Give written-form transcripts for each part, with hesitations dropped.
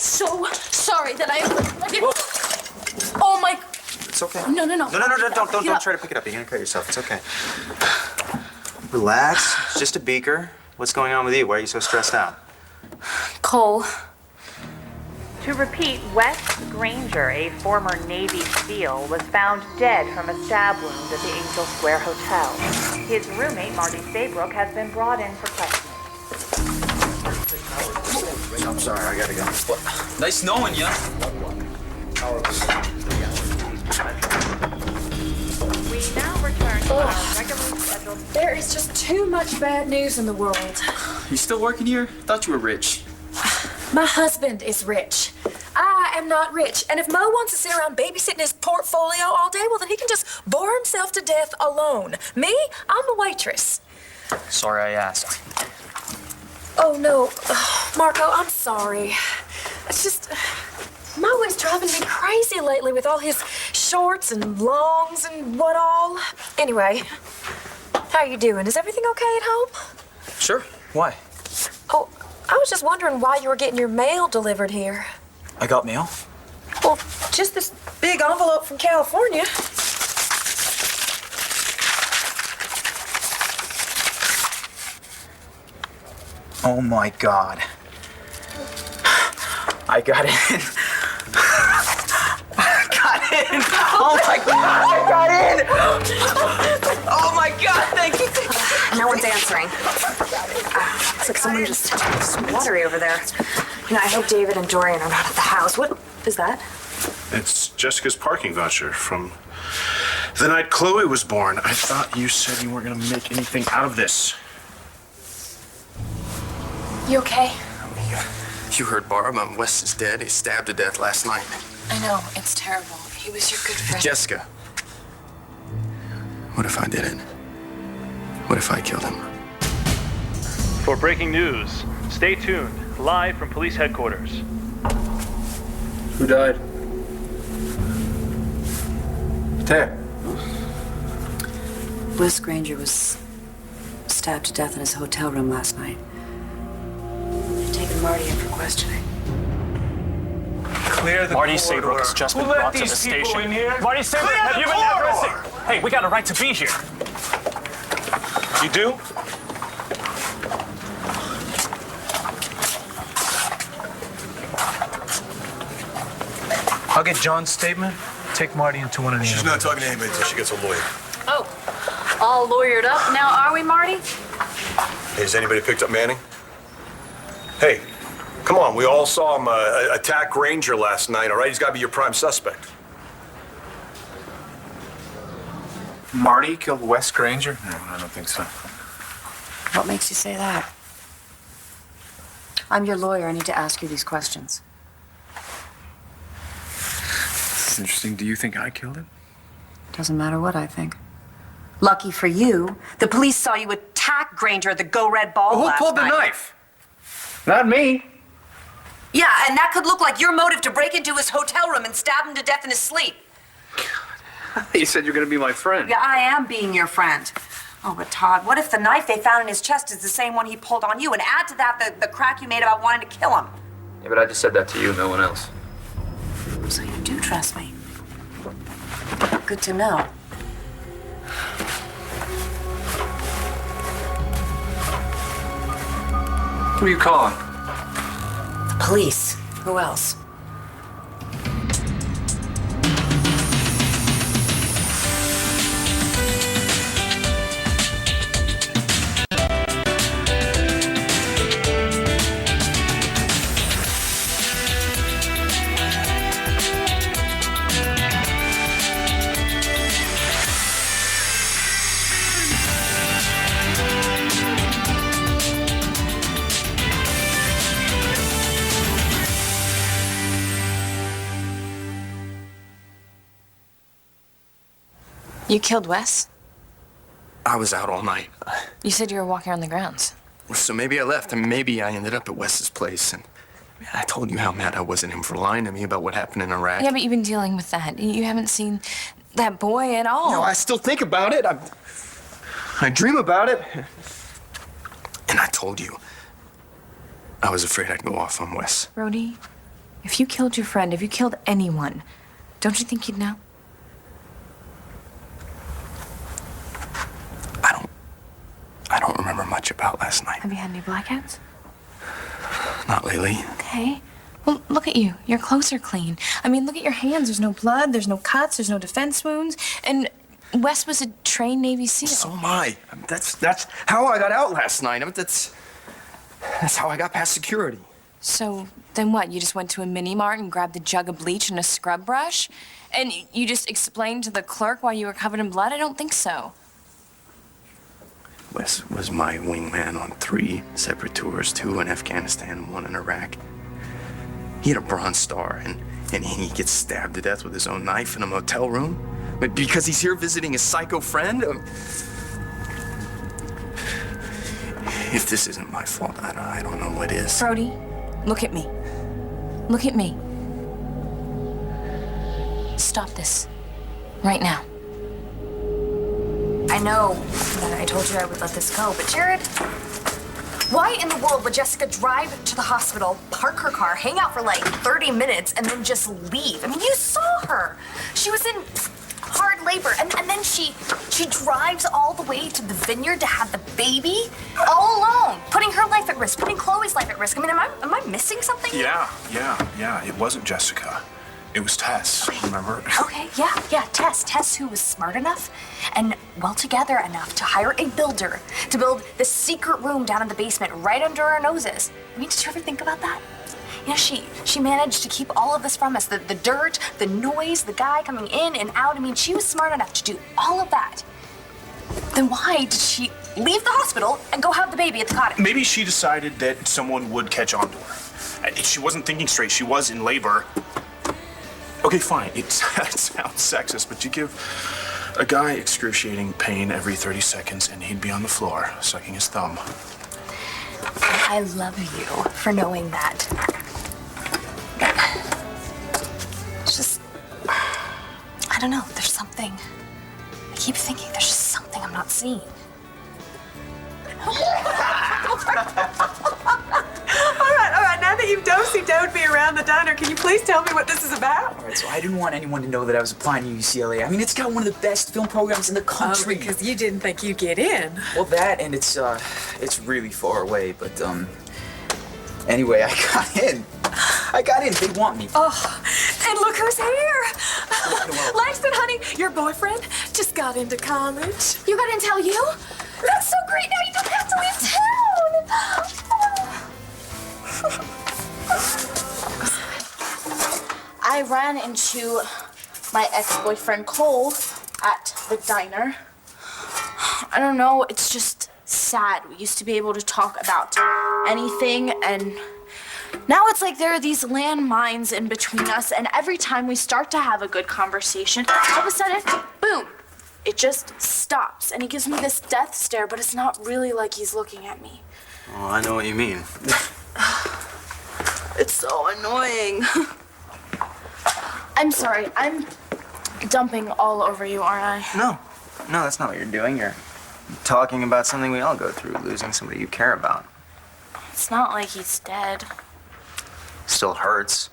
so sorry that I... Oh, my... It's okay. No. Don't try to pick it up. You're gonna cut yourself. It's okay. Relax. It's just a beaker. What's going on with you? Why are you so stressed out? Cole. To repeat, Wes Granger, a former Navy SEAL, was found dead from a stab wound at the Angel Square Hotel. His roommate, Marty Saybrook, has been brought in for questioning. I'm sorry, I gotta go. Nice knowing you. We now return to our regularly scheduled... There is just too much bad news in the world. You still working here? Thought you were rich. My husband is rich. I am not rich. And if Mo wants to sit around babysitting his portfolio all day, well, then he can just bore himself to death alone. Me? I'm a waitress. Sorry I asked. Oh, no. Marco, I'm sorry. It's just... Mo is driving me crazy lately with all his shorts and longs and what all. Anyway, how you doing? Is everything okay at home? Sure. Why? Oh, I was just wondering why you were getting your mail delivered here. I got mail. Well, just this big envelope from California. Oh my God. I got in. I got in. Oh my God, I got in. Oh my God, thank you. No one's answering. Looks like someone just watery over there. You know, I hope David and Dorian are not at the house. What is that? It's Jessica's parking voucher from the night Chloe was born. I thought you said you weren't going to make anything out of this. You okay? You heard Barb. Wes is dead. He stabbed to death last night. I know, it's terrible. He was your good friend. Jessica. What if I did it? What if I killed him? For breaking news, stay tuned. Live from police headquarters. Who died? There. Wes Granger was stabbed to death in his hotel room last night. They've taken Marty in for questioning. Clear the Marty corridor. Saybrook has just been Who let brought to the these people station. in here? Marty Saybrook, Clear have the you been corridor! addressing? Hey, we got a right to be here. You do? I'll get John's statement. Take Marty into one of the... She's not talking to anybody until she gets a lawyer. Oh, all lawyered up now, are we, Marty? Hey, has anybody picked up Manning? Hey, come on. We all saw him attack Granger last night, all right? He's got to be your prime suspect. Marty killed Wes Granger? No, I don't think so. What makes you say that? I'm your lawyer. I need to ask you these questions. It's interesting. Do you think I killed him? Doesn't matter what I think. Lucky for you, the police saw you attack Granger at the Go Red Ball Well, last who pulled the night. knife? Not me. Yeah, and that could look like your motive to break into his hotel room and stab him to death in his sleep. You said you're going to be my friend. Yeah, I am being your friend. Oh, but Todd, what if the knife they found in his chest is the same one he pulled on you? And add to that the crack you made about wanting to kill him. Yeah, but I just said that to you, no one else. So you do trust me. Good to know. Who are you calling? The police. Who else? You killed Wes? I was out all night. You said you were walking around the grounds. So maybe I left, and maybe I ended up at Wes's place. And I told you how mad I was at him for lying to me about what happened in Iraq. Yeah, but you've been dealing with that. You haven't seen that boy at all. No, I still think about it. I dream about it. And I told you, I was afraid I'd go off on Wes. Rhodey, If you killed your friend, if you killed anyone, don't you think you'd know? I don't remember much about last night. Have you had any blackouts? Not lately. Okay. Well, look at you. Your clothes are clean. I mean, look at your hands. There's no blood, there's no cuts, there's no defense wounds. And Wes was a trained Navy SEAL. So am I. That's how I got out last night. I mean, that's how I got past security. So then what? You just went to a mini mart and grabbed a jug of bleach and a scrub brush? And you just explained to the clerk why you were covered in blood? I don't think so. Wes was my wingman on 3 separate tours, 2 in Afghanistan and 1 in Iraq. He had a Bronze Star, and he gets stabbed to death with his own knife in a motel room? But because he's here visiting his psycho friend? If this isn't my fault, I don't know what is. Brody, look at me. Look at me. Stop this. Right now. I know that I told you I would let this go, but Jared, why in the world would Jessica drive to the hospital, park her car, hang out for like 30 minutes, and then just leave? I mean, you saw her. She was in hard labor, and then she drives all the way to the vineyard to have the baby all alone, putting her life at risk, putting Chloe's life at risk. I mean, am I missing something? Yeah. It wasn't Jessica. It was Tess, remember? Okay, yeah, Tess, who was smart enough and well together enough to hire a builder to build this secret room down in the basement right under our noses. I mean, did you ever think about that? You know, she managed to keep all of this from us, the dirt, the noise, the guy coming in and out. I mean, she was smart enough to do all of that. Then why did she leave the hospital and go have the baby at the cottage? Maybe she decided that someone would catch on to her. She wasn't thinking straight. She was in labor. Okay, fine. It sounds sexist, but you give a guy excruciating pain every 30 seconds and he'd be on the floor sucking his thumb. I love you for knowing that. It's just, I don't know, there's something. I keep thinking there's just something I'm not seeing. All right, now that you've dosey-doed me around the diner, can you please tell me what this is about? All right, so I didn't want anyone to know that I was applying to UCLA. I mean, it's got one of the best film programs in the country. Because you didn't think you'd get in. Well, that, and it's really far away, but, anyway, I got in. They want me. Oh, and look who's here. Langston, honey, your boyfriend just got into college. You got in tell you? That's so great. Now you don't have to leave town. I ran into my ex-boyfriend Cole at the diner. I don't know, it's just sad. We used to be able to talk about anything, and now it's like there are these landmines in between us, and every time we start to have a good conversation, all of a sudden, boom, it just stops, and he gives me this death stare, but it's not really like he's looking at me. Oh, I know what you mean. It's so annoying. I'm sorry, I'm dumping all over you, aren't I? No, that's not what you're doing. You're talking about something we all go through, losing somebody you care about. It's not like he's dead. Still hurts.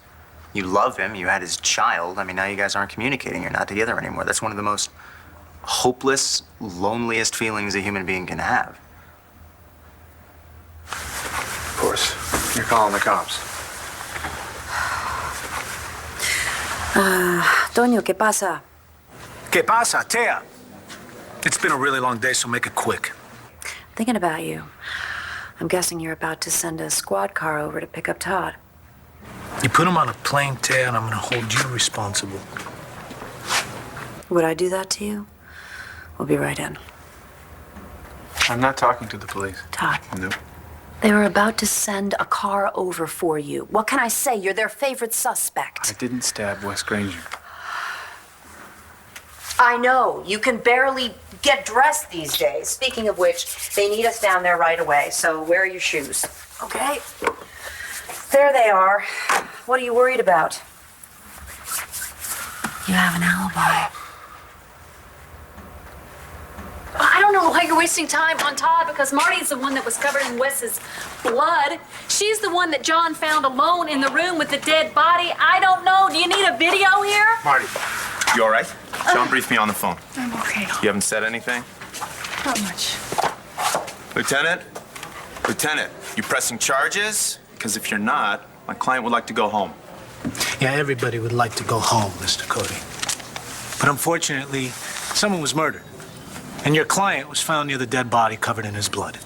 You love him, you had his child. I mean, now you guys aren't communicating, you're not together anymore. That's one of the most hopeless, loneliest feelings a human being can have. Of course. You're calling the cops. Toño, ¿qué pasa? ¿Qué pasa, Tea? It's been a really long day, so make it quick. Thinking about you. I'm guessing you're about to send a squad car over to pick up Todd. You put him on a plane, Tea, and I'm gonna hold you responsible. Would I do that to you? We'll be right in. I'm not talking to the police. Todd. Nope. They were about to send a car over for you. What can I say? You're their favorite suspect. I didn't stab Wes Granger. I know. You can barely get dressed these days. Speaking of which, they need us down there right away, so wear your shoes. Okay? There they are. What are you worried about? You have an alibi. I don't don't know why you're wasting time on Todd because Marty's the one that was covered in Wes's blood. She's the one that John found alone in the room with the dead body. I don't know. Do you need a video here? Marty, you all right? John briefed me on the phone. I'm okay. You haven't said anything? Not much. Lieutenant? Lieutenant, you pressing charges? Because if you're not, my client would like to go home. Yeah, everybody would like to go home, Mr. Cody. But unfortunately, someone was murdered. And your client was found near the dead body covered in his blood.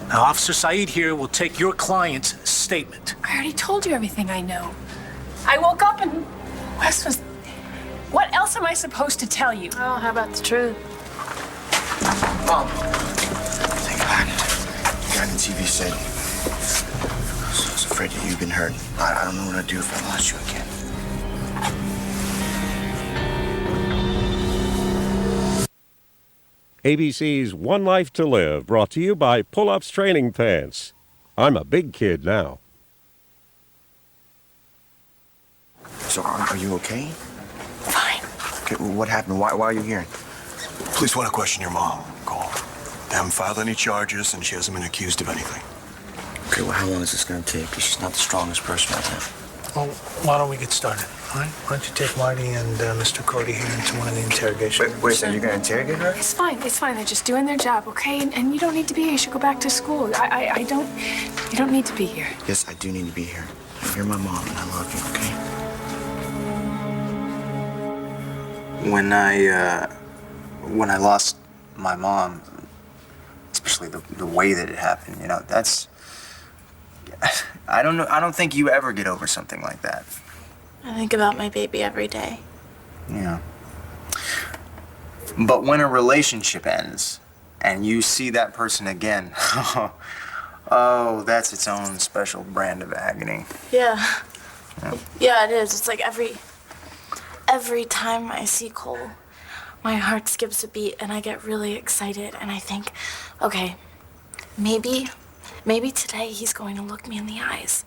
Now, Officer Saeed here will take your client's statement. I already told you everything I know. I woke up and Wes was... What else am I supposed to tell you? Oh, how about the truth? Mom, thank God. The guy on the TV said, I was afraid that you'd been hurt. I don't know what I'd do if I lost you again. ABC's One Life to Live, brought to you by Pull-Ups Training Pants. I'm a big kid now. So, are you okay? Fine. Okay, well, what happened? Why are you here? Police want to question your mom, Cole. They haven't filed any charges, and she hasn't been accused of anything. Okay, well, how long is this going to take? Because she's not the strongest person right now. Well, why don't we get started, all right? Why don't you take Marty and Mr. Cody here into one of the interrogation rooms? Wait a second, you're going to interrogate her? It's fine. It's fine. They're just doing their job, okay? And you don't need to be here. You should go back to school. I don't... You don't need to be here. Yes, I do need to be here. You're my mom, and I love you, okay? When I lost my mom, especially the way that it happened, you know, that's... I don't think you ever get over something like that. I think about my baby every day. Yeah. But when a relationship ends and you see that person again, oh, that's its own special brand of agony. Yeah. Yeah, it is. It's like every time I see Cole, my heart skips a beat and I get really excited and I think, okay, maybe today he's going to look me in the eyes.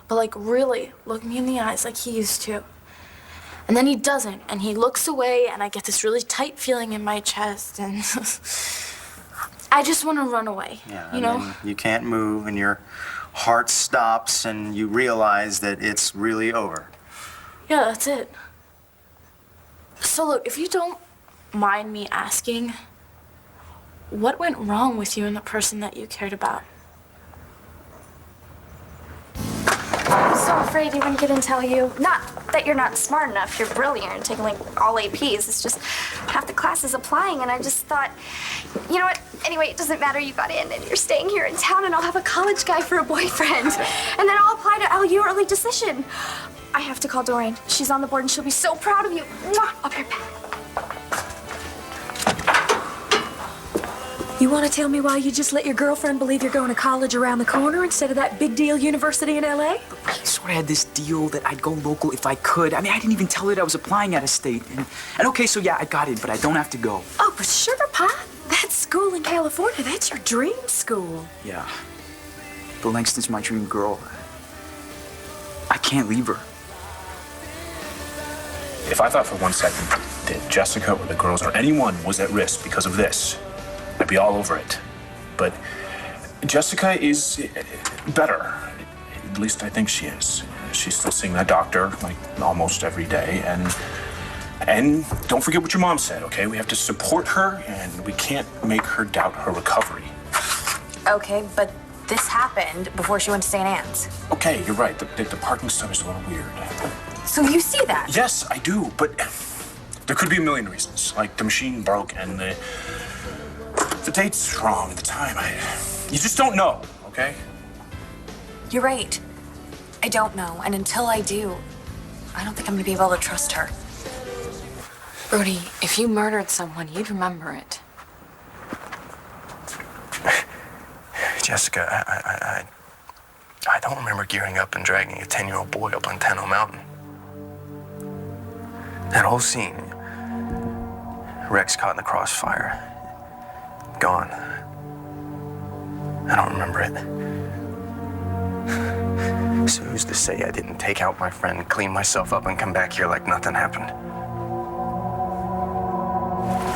But like really look me in the eyes like he used to. And then he doesn't, and he looks away and I get this really tight feeling in my chest and I just want to run away, Yeah, you know? and then you can't move and your heart stops and you realize that it's really over. Yeah, that's it. So look, if you don't mind me asking, what went wrong with you and the person that you cared about? I'm so afraid even couldn't tell you. Not that you're not smart enough. You're brilliant and taking like all APs. It's just half the class is applying, and I just thought, you know what? Anyway, it doesn't matter. You got in, and you're staying here in town, and I'll have a college guy for a boyfriend, and then I'll apply to LU early decision. I have to call Doreen. She's on the board, and she'll be so proud of you. Mwah! I'll be right back. You want to tell me why you just let your girlfriend believe you're going to college around the corner instead of that big deal university in L.A.? I sort of had this deal that I'd go local if I could. I mean, I didn't even tell her that I was applying out of state. And okay, so yeah, I got in, but I don't have to go. Oh, but sugar pie? That school in California, that's your dream school. Yeah. But Langston's my dream girl. I can't leave her. If I thought for 1 second that Jessica or the girls or anyone was at risk because of this, I'd be all over it. But Jessica is better. At least I think she is. She's still seeing that doctor like almost every day. And don't forget what your mom said, okay? We have to support her and we can't make her doubt her recovery. Okay, but this happened before she went to St. Anne's. Okay, you're right. The parking stuff is a little weird. So you see that? Yes, I do, but there could be a million reasons. Like the machine broke and the date's wrong, the time. You just don't know, okay? You're right. I don't know, and until I do, I don't think I'm gonna be able to trust her. Brody, if you murdered someone, you'd remember it. Jessica, I don't remember gearing up and dragging a 10-year-old boy up Lantano Mountain. That whole scene, Rex caught in the crossfire, gone. I don't remember it. So who's to say I didn't take out my friend, clean myself up, and come back here like nothing happened?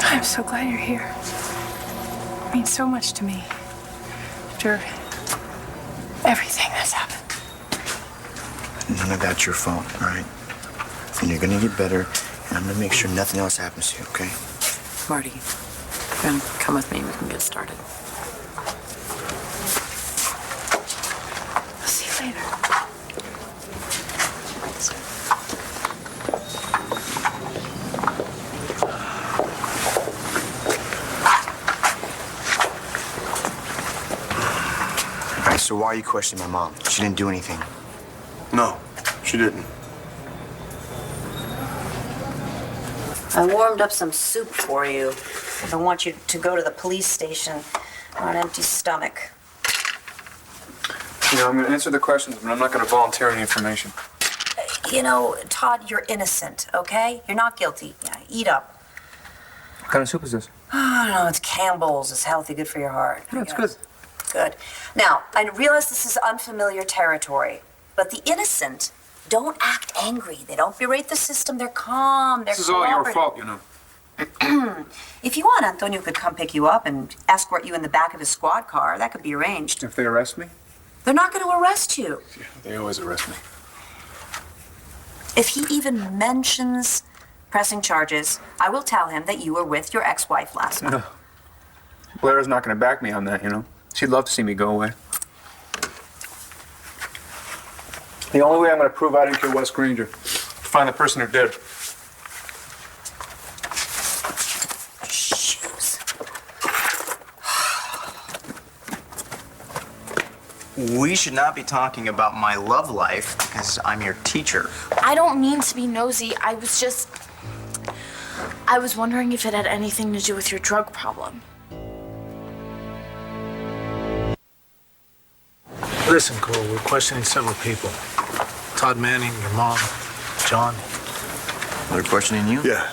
I'm so glad you're here. means so much to me. After everything that's happened. None of that's your fault, all right? And you're gonna get better, and I'm gonna make sure nothing else happens to you, okay? Marty, come with me. We can get started. I'll see you later. All right, so why are you questioning my mom? She didn't do anything. No, she didn't. I warmed up some soup for you. I don't want you to go to the police station on an empty stomach. You know, I'm going to answer the questions, but I'm not going to volunteer any information. You know, Todd, you're innocent, okay? You're not guilty. Yeah, eat up. What kind of soup is this? Oh, no, it's Campbell's. It's healthy, good for your heart. Yeah, it's good. Good. Now, I realize this is unfamiliar territory, but the innocent don't act angry. They don't berate the system. They're calm. They're This is all your fault, you know. If you want, Antonio could come pick you up and escort you in the back of his squad car. That could be arranged. If they arrest me? They're not going to arrest you. Yeah, they always arrest me. If he even mentions pressing charges, I will tell him that you were with your ex-wife last night. No. Blair's not going to back me on that, you know. She'd love to see me go away. The only way I'm going to prove I didn't kill Wes Granger is to find the person who did. Shoes. We should not be talking about my love life because I'm your teacher. I don't mean to be nosy. I was wondering if it had anything to do with your drug problem. Listen, Cole, we're questioning several people. Todd Manning, your mom, John. They're questioning you? Yeah.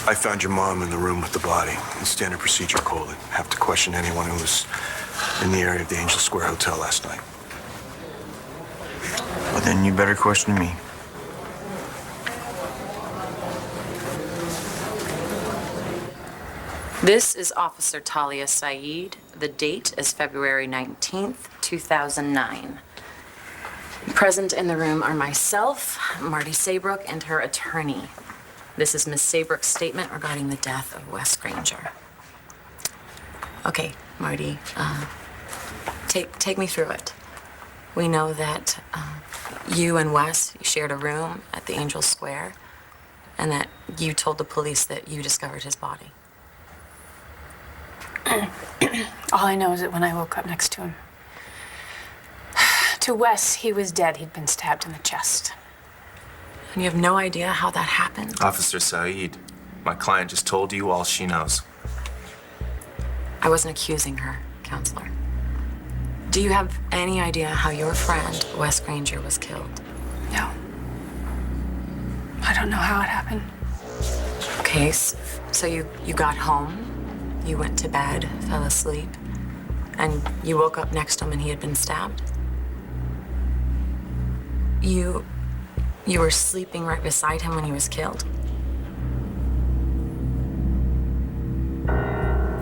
I found your mom in the room with the body. It's standard procedure, Cole. They have to question anyone who was in the area of the Angel Square Hotel last night. Well, then you better question me. This is Officer Talia Saeed. The date is February 19th, 2009. Present in the room are myself, Marty Saybrook, and her attorney. This is Miss Saybrook's statement regarding the death of Wes Granger. Okay, Marty, take me through it. We know that you and Wes, you shared a room at the Angel Square, and that you told the police that you discovered his body. All I know is that when I woke up next to him, to Wes, he was dead. He'd been stabbed in the chest. And you have no idea how that happened? Officer Saeed, my client just told you all she knows. I wasn't accusing her, counselor. Do you have any idea how your friend, Wes Granger, was killed? No. I don't know how it happened. Okay, so you got home, you went to bed, fell asleep, and you woke up next to him and he had been stabbed? You were sleeping right beside him when he was killed?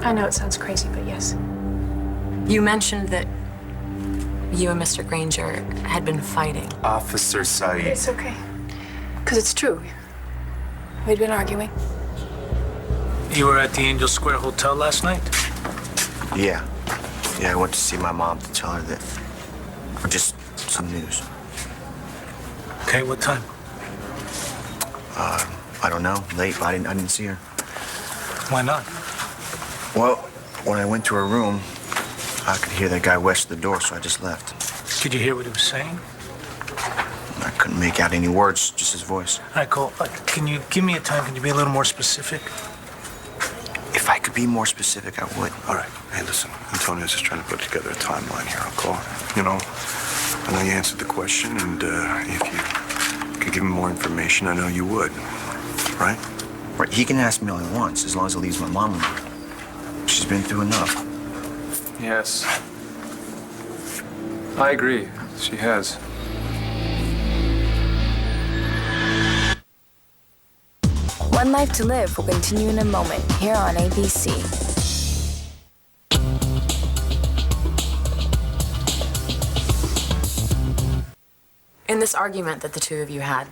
I know it sounds crazy, but yes. You mentioned that you and Mr. Granger had been fighting. Officer Saeed. It's okay. Because it's true. We'd been arguing. You were at the Angel Square Hotel last night? Yeah. Yeah, I went to see my mom to tell her that. Just some news. Okay, what time? I don't know. Late, but I didn't see her. Why not? Well, when I went to her room, I could hear that guy west of the door, so I just left. Could you hear what he was saying? I couldn't make out any words, just his voice. All right, Cole, can you give me a time? Can you be a little more specific? If I could be more specific, I would. All right. Hey, listen, Antonio's just trying to put together a timeline here, Uncle. You know, I know you answered the question, and if you could give him more information, I know you would. Right? Right. He can ask me all he wants, as long as it leaves my mom alone. She's been through enough. Yes. I agree. She has. One Life to Live will continue in a moment here on ABC. In this argument that the two of you had,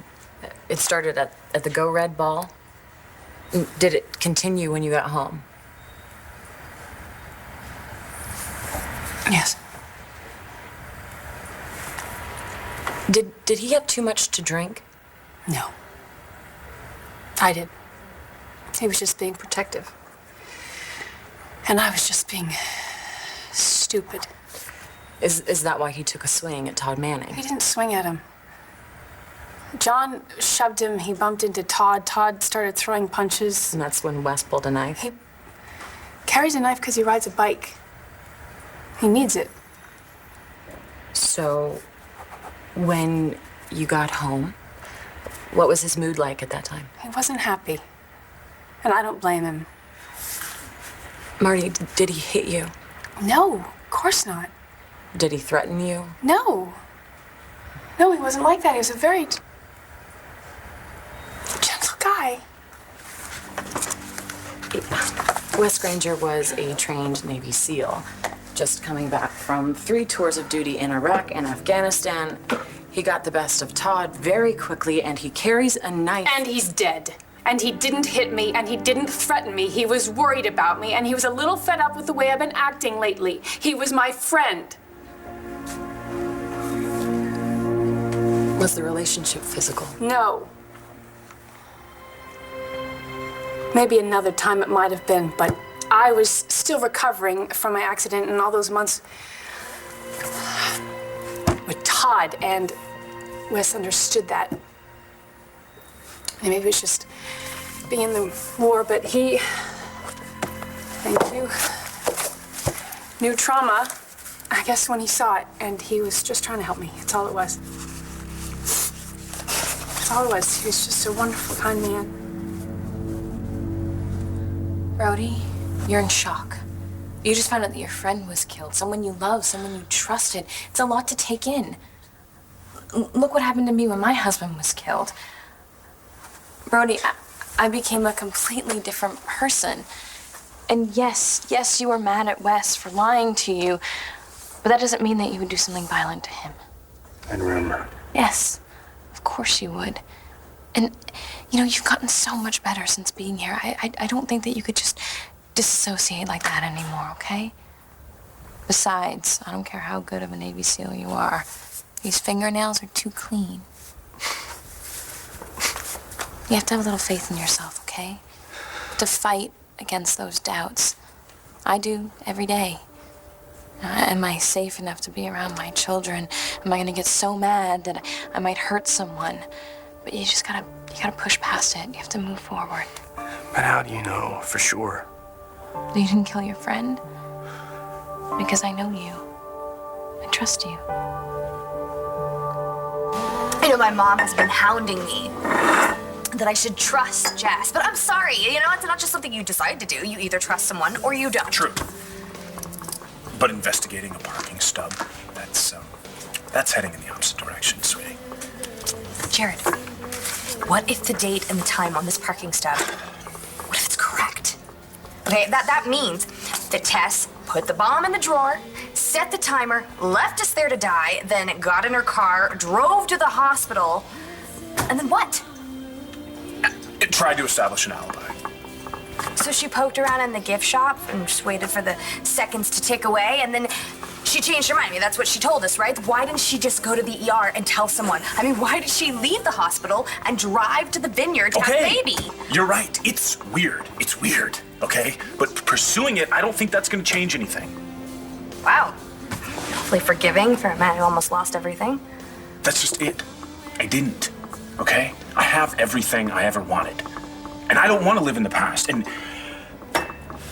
it started at the Go Red ball. Did it continue when you got home? Yes. Did he have too much to drink? No. I did. He was just being protective. And I was just being stupid. Is that why he took a swing at Todd Manning? He didn't swing at him. John shoved him, he bumped into Todd. Todd started throwing punches. And that's when Wes pulled a knife? He carries a knife because he rides a bike. He needs it. So, when you got home, what was his mood like at that time? He wasn't happy. And I don't blame him. Marty, did he hit you? No, of course not. Did he threaten you? No. No, he wasn't like that. He was a very gentle guy. Wes Granger was a trained Navy SEAL, just coming back from 3 tours of duty in Iraq and Afghanistan. He got the best of Todd very quickly, and he carries a knife. And he's dead. And he didn't hit me, and he didn't threaten me. He was worried about me, and he was a little fed up with the way I've been acting lately. He was my friend. Was the relationship physical? No. Maybe another time it might have been, but I was still recovering from my accident and all those months with Todd, and Wes understood that. And maybe it was just being in the war, but he, thank you, knew trauma, I guess, when he saw it, and he was just trying to help me. That's all it was. That's all it was. He was just a wonderful, kind man. Brody, you're in shock. You just found out that your friend was killed. Someone you loved, someone you trusted. It's a lot to take in. Look what happened to me when my husband was killed. Brody, I became a completely different person. And yes, you were mad at Wes for lying to you, but that doesn't mean that you would do something violent to him. And remember. Yes, of course you would. And, you know, you've gotten so much better since being here. I don't think that you could just disassociate like that anymore, okay? Besides, I don't care how good of a Navy SEAL you are. These fingernails are too clean. You have to have a little faith in yourself, okay? To fight against those doubts. I do every day. Am I safe enough to be around my children? Am I gonna get so mad that I might hurt someone? But you just gotta push past it. You have to move forward. But how do you know for sure? You didn't kill your friend? Because I know you. I trust you. I know my mom has been hounding me that I should trust Jess, but I'm sorry, you know, it's not just something you decide to do. You either trust someone or you don't. True. But investigating a parking stub, that's heading in the opposite direction, sweetie. Jared, what if the date and the time on this parking stub, what if it's correct? Okay, that means that Tess put the bomb in the drawer, set the timer, left us there to die, then got in her car, drove to the hospital, and then what? It tried to establish an alibi. So she poked around in the gift shop and just waited for the seconds to tick away, and then she changed her mind. I mean, that's what she told us, right? Why didn't she just go to the ER and tell someone? I mean, why did she leave the hospital and drive to the vineyard to have a baby? You're right. It's weird. It's weird, okay? But pursuing it, I don't think that's gonna change anything. Wow. Awfully forgiving for a man who almost lost everything. That's just it. I didn't, okay? I have everything I ever wanted. And I don't want to live in the past. And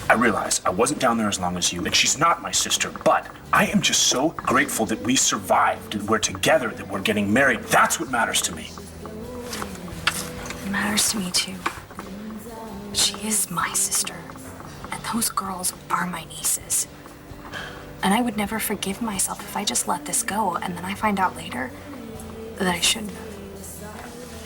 I realize I wasn't down there as long as you, and she's not my sister, but I am just so grateful that we survived, that we're together, that we're getting married. That's what matters to me. It matters to me, too. She is my sister, and those girls are my nieces. And I would never forgive myself if I just let this go, and then I find out later that I shouldn't have.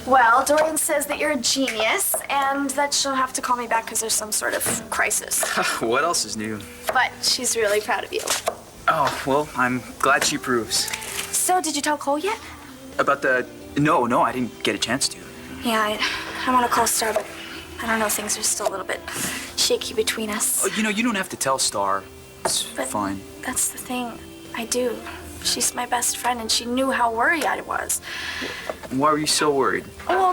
Well, Dorian says that you're a genius and that she'll have to call me back because there's some sort of crisis. What else is new? But she's really proud of you. Oh, well, I'm glad she proves. So, did you tell Cole yet? About the... No, I didn't get a chance to. Yeah, I want to call Star, but I don't know, things are still a little bit shaky between us. Oh, you don't have to tell Star. It's fine. That's the thing. I do. She's my best friend, and she knew how worried I was. Why were you so worried? Well,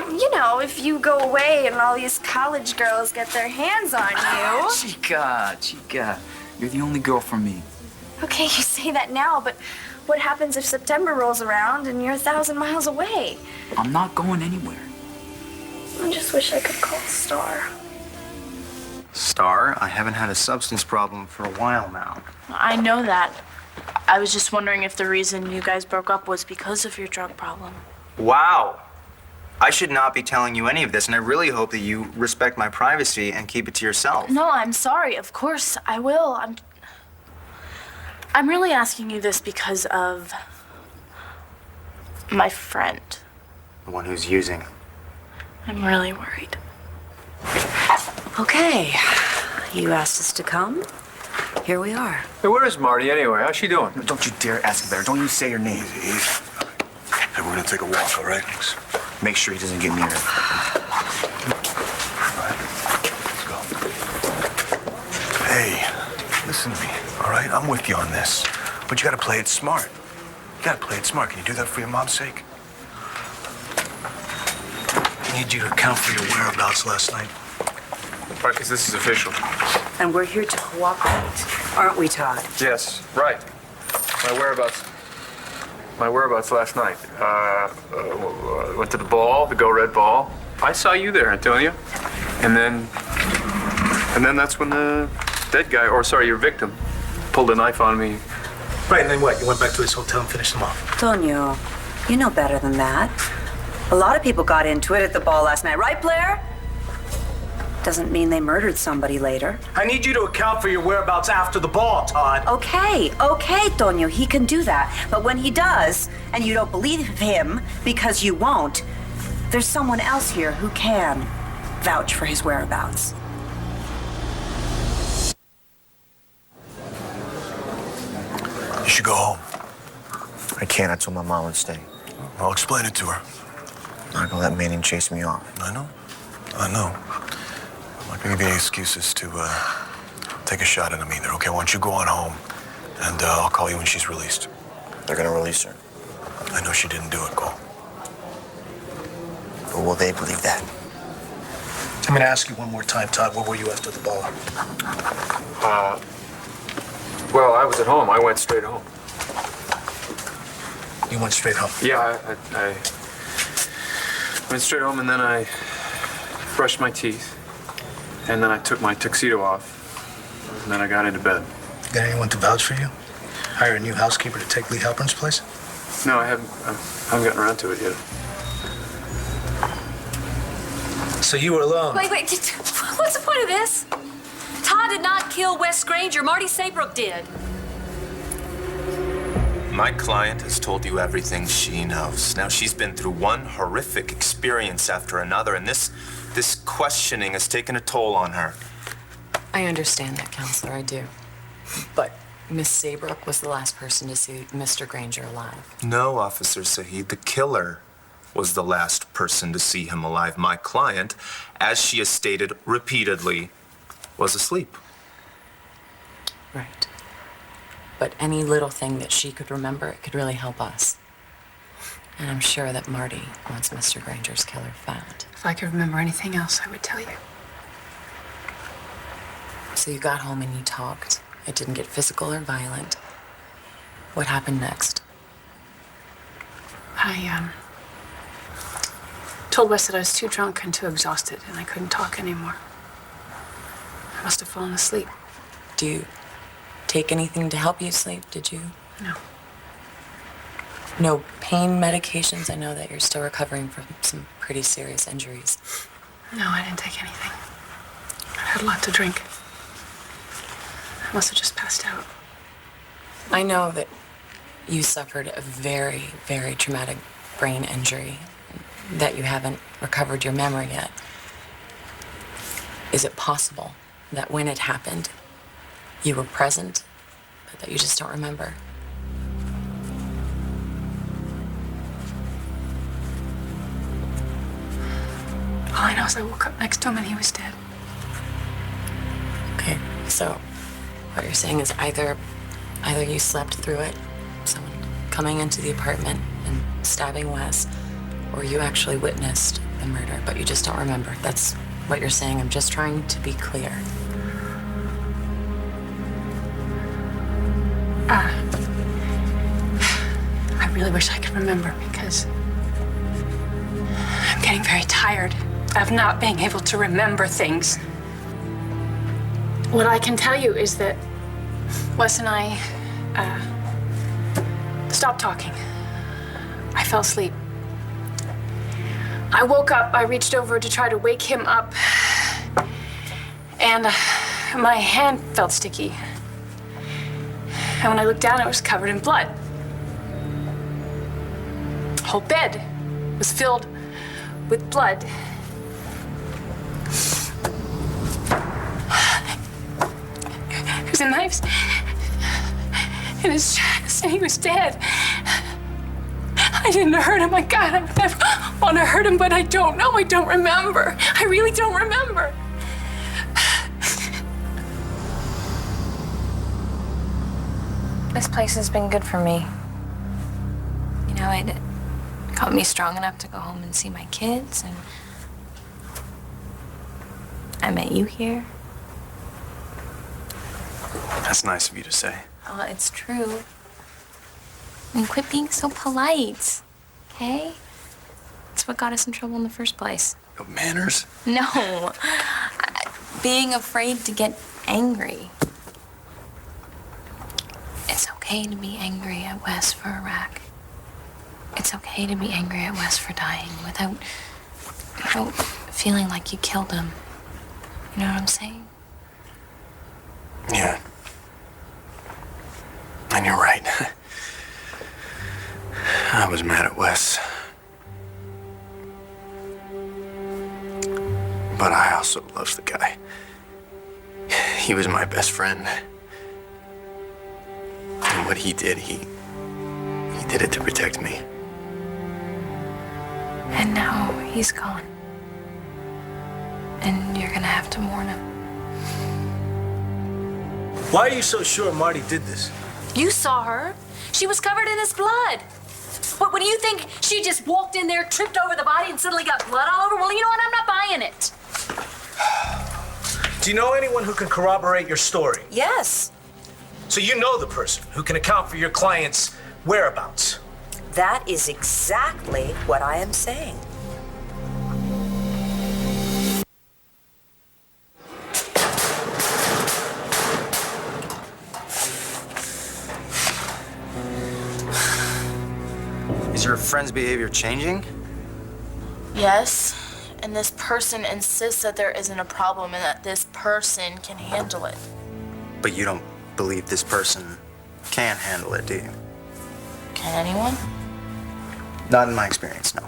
if you go away and all these college girls get their hands on you. Chica. You're the only girl for me. Okay, you say that now, but what happens if September rolls around and you're 1,000 miles away? I'm not going anywhere. I just wish I could call Star. Star, I haven't had a substance problem for a while now. I know that. I was just wondering if the reason you guys broke up was because of your drug problem. Wow. I should not be telling you any of this, and I really hope that you respect my privacy and keep it to yourself. No, I'm sorry. Of course, I will. I'm really asking you this because of my friend. The one who's using. I'm really worried. Okay, you asked us to come. Here we are. Hey, where is Marty anyway? How's she doing? Don't you dare ask better. Don't even say her name. Hey, we're gonna take a walk, all right? Make sure he doesn't get near her. Let's go. Hey, listen to me, all right? I'm with you on this. But you gotta play it smart. You gotta play it smart. Can you do that for your mom's sake? I need you to account for your whereabouts last night. Marcus, this is official. And we're here to cooperate, aren't we, Todd? Yes, right. My whereabouts last night. Went to the ball, the Go Red Ball. I saw you there, Antonio. And then that's when the dead guy, your victim, pulled a knife on me. Right, and then what? You went back to his hotel and finished him off? Antonio, you know better than that. A lot of people got into it at the ball last night, right, Blair? Doesn't mean they murdered somebody later. I need you to account for your whereabouts after the ball, Todd. Okay, Tonio, he can do that. But when he does, and you don't believe him because you won't, there's someone else here who can vouch for his whereabouts. You should go home. I can't. I told my mom I'd stay. I'll explain it to her. I'm not gonna let Manning chase me off. I know. I'm not gonna give you any excuses to take a shot at him either, okay? Why don't you go on home, and I'll call you when she's released. They're gonna release her. I know she didn't do it, Cole. But will they believe that? I'm gonna ask you one more time, Todd. Where were you after the ball? Well, I was at home. I went straight home. You went straight home? Yeah, I went straight home, and then I brushed my teeth, and then I took my tuxedo off, and then I got into bed. Got anyone to vouch for you? Hire a new housekeeper to take Lee Halpern's place? No, I haven't gotten around to it yet. So you were alone? Wait, what's the point of this? Todd did not kill Wes Granger. Marty Saybrook did. My client has told you everything she knows. Now, she's been through one horrific experience after another, and this questioning has taken a toll on her. I understand that, Counselor, I do. But Miss Saybrook was the last person to see Mr. Granger alive. No, Officer Saheed, the killer was the last person to see him alive. My client, as she has stated repeatedly, was asleep. Right. But any little thing that she could remember, it could really help us. And I'm sure that Marty wants Mr. Granger's killer found. If I could remember anything else, I would tell you. So you got home and you talked. It didn't get physical or violent. What happened next? I told Wes that I was too drunk and too exhausted, and I couldn't talk anymore. I must have fallen asleep. Do you take anything to help you sleep, did you? No. No pain medications? I know that you're still recovering from some pretty serious injuries. No, I didn't take anything. I had a lot to drink. I must have just passed out. I know that you suffered a very, very traumatic brain injury, that you haven't recovered your memory yet. Is it possible that when it happened, you were present, but that you just don't remember? else. I woke up next to him and he was dead. Okay, so what you're saying is either you slept through it, someone coming into the apartment and stabbing Wes, or you actually witnessed the murder, but you just don't remember. That's what you're saying. I'm just trying to be clear. I really wish I could remember because I'm getting very tired of not being able to remember things. What I can tell you is that Wes and I stopped talking. I fell asleep. I woke up, I reached over to try to wake him up, and my hand felt sticky. And when I looked down, it was covered in blood. The whole bed was filled with blood. There's a knife in his chest, and he was dead. I didn't hurt him. My God, I would never want to hurt him, but I don't know. I don't remember. I really don't remember. This place has been good for me. You know, it got me strong enough to go home and see my kids, and I met you here. That's nice of you to say. Oh, it's true. And quit being so polite, okay? It's what got us in trouble in the first place. No manners? No. Being afraid to get angry. It's okay to be angry at Wes for Iraq. It's okay to be angry at Wes for dying without feeling like you killed him. You know what I'm saying? Yeah. And you're right. I was mad at Wes. But I also loved the guy. He was my best friend. And what he did, he did it to protect me. And now he's gone. And you're gonna have to mourn him. Why are you so sure Marty did this? You saw her. She was covered in his blood. What do you think? She just walked in there, tripped over the body, and suddenly got blood all over? Well, you know what? I'm not buying it. Do you know anyone who can corroborate your story? Yes. So you know the person who can account for your client's whereabouts? That is exactly what I am saying. Is your friend's behavior changing? Yes, and this person insists that there isn't a problem and that this person can handle it. But you don't believe this person can handle it, do you? Can anyone? Not in my experience, no.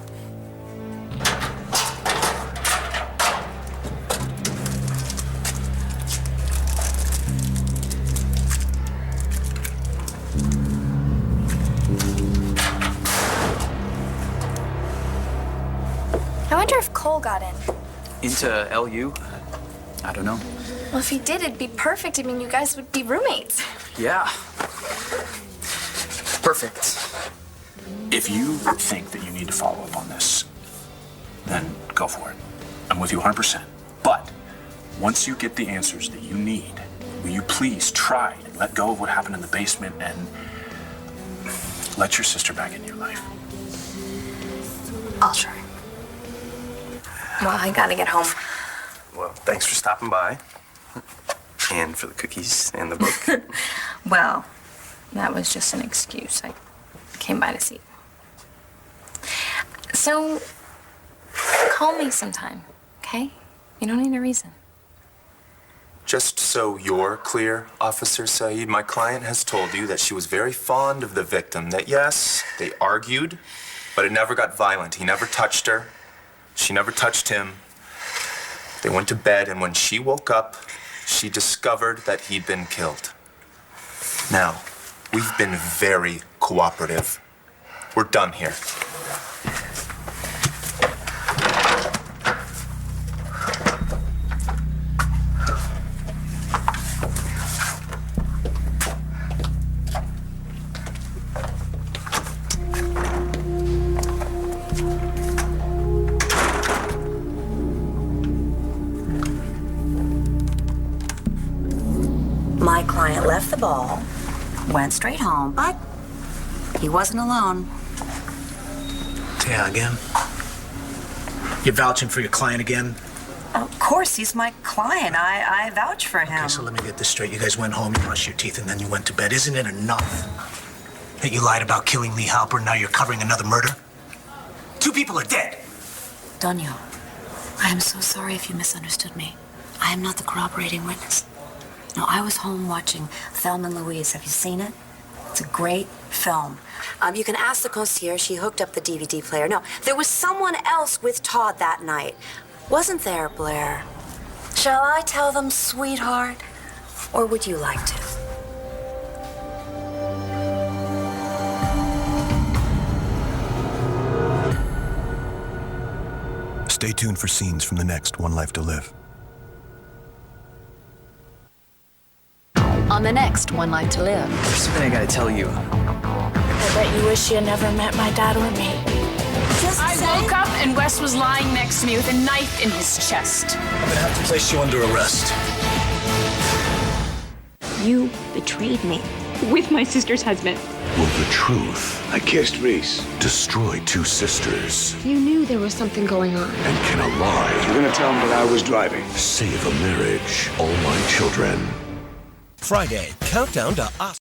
I wonder if Cole got in. Into LU? I don't know. Well, if he did, it'd be perfect. I mean, you guys would be roommates. Yeah. Perfect. If you think that you need to follow up on this, then go for it. I'm with you 100%. But once you get the answers that you need, will you please try and let go of what happened in the basement and let your sister back in your life? I'll try. Well, I gotta get home. Well, thanks for stopping by. And for the cookies and the book. Well, that was just an excuse. I came by to see you. So, call me sometime, okay? You don't need a reason. Just so you're clear, Officer Saeed, my client has told you that she was very fond of the victim, that yes, they argued, but it never got violent. He never touched her. She never touched him. They went to bed, and when she woke up, she discovered that he'd been killed. Now, we've been very cooperative. We're done here. the ball, went straight home, but he wasn't alone. Yeah, again? You're vouching for your client again? Of course, he's my client. I vouch for him. Okay, so let me get this straight. You guys went home, you brushed your teeth, and then you went to bed. Isn't it enough that you lied about killing Lee Halper and now you're covering another murder? 2 people are dead. Donio, I am so sorry if you misunderstood me. I am not the corroborating witness. No, I was home watching Thelma and Louise. Have you seen it? It's a great film. You can ask the concierge. She hooked up the DVD player. No, there was someone else with Todd that night. Wasn't there, Blair? Shall I tell them, sweetheart? Or would you like to? Stay tuned for scenes from the next One Life to Live. On the next One Life to Live. There's something I gotta tell you. I bet you wish you had never met my dad or me. I woke up and Wes was lying next to me with a knife in his chest. I'm gonna have to place you under arrest. You betrayed me with my sister's husband. Will the truth I kissed Reese destroy 2 sisters? You knew there was something going on. And can a lie You're gonna tell him that I was driving. save a marriage? All my children. Friday, countdown to Oscar.